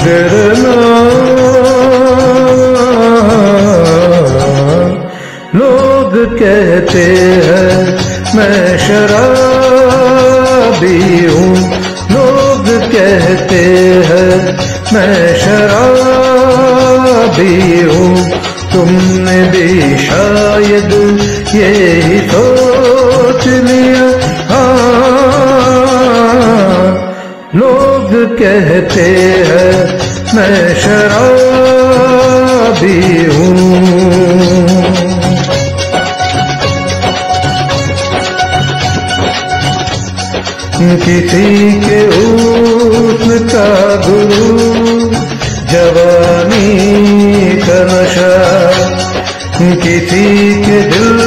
डरना लोग कहते हैं मैं शराबी हूँ, लोग कहते हैं मैं शराबी हूँ। तुमने भी शायद यही सोच लिया, हाँ लोग कहते हैं मैं शराबी हूँ। किसी के हुस्न का गुरु जवानी का नशा, किसी के दिल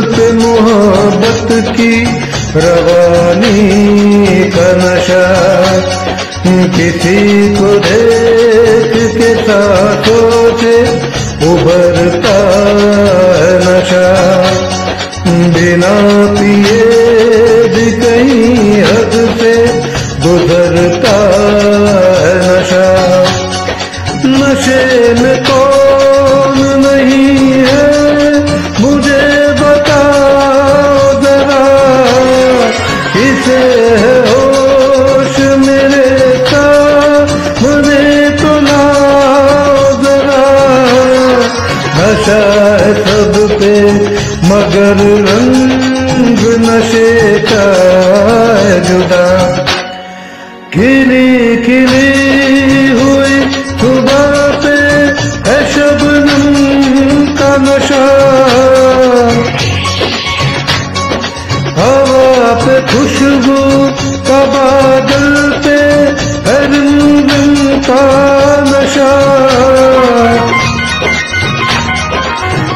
पे मोहब्बत की रवानी का नशा, किसी को देख के सांसों से उभरता है नशा, बिना पिए भी कहीं हद से गुजरता है नशा। नशे में कौन नहीं है मुझे बताओ जरा, किसे है होश मेरे सामने तो लाओ जरा। नशा है सब पे मगर रंग नशे का है जुदा। खिली खिली हुई सुबह पे है शबनम का नशा, हवा पे खुशबू का बादल पे है रंग का नशा।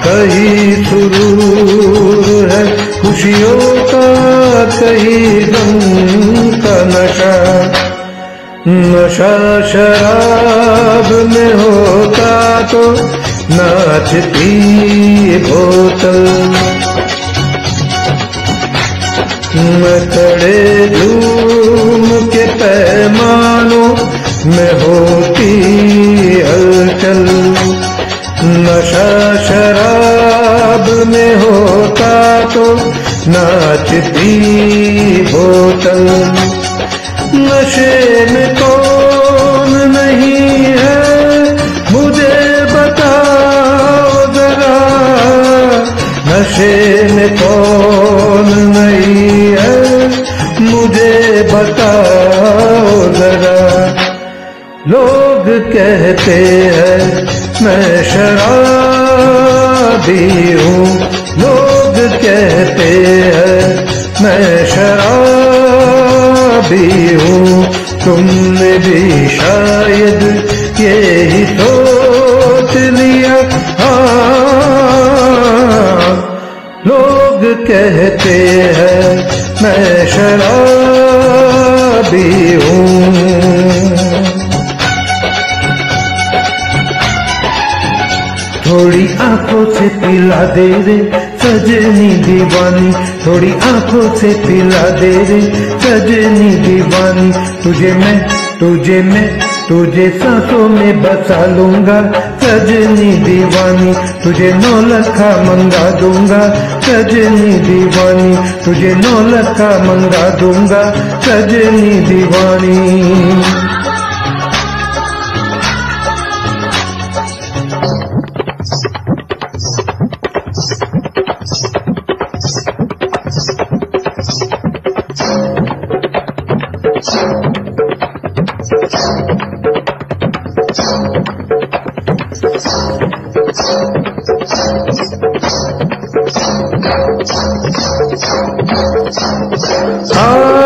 कहीं सुरूर है खुशियों का, कहीं गम का नशा। नशा शराब में होता तो नाचती बोतल, मैं खड़े झूम के पैमानों में होती हलचल। नशा शराब में होता तो नाचती बोतल। नशे में कौन नहीं है मुझे बताओ जरा, नशे में कौन नहीं है मुझे बताओ जरा। लोग कहते हैं मैं शराबी हूँ, लोग कहते हैं मैं शराबी हूँ। तुमने भी शायद यही सोच लिया, हाँ लोग कहते हैं मैं शराबी हूँ। थोड़ी आंखों से पिला दे रे सजनी दीवानी, थोड़ी आंखों से पिला दे रे सजनी दीवानी। तुझे सांसों में बसा लूंगा सजनी दीवानी, तुझे 9 लखा मंगा दूंगा सजनी दीवानी, तुझे 9 लखा मंगा दूंगा सजनी दीवानी। Ah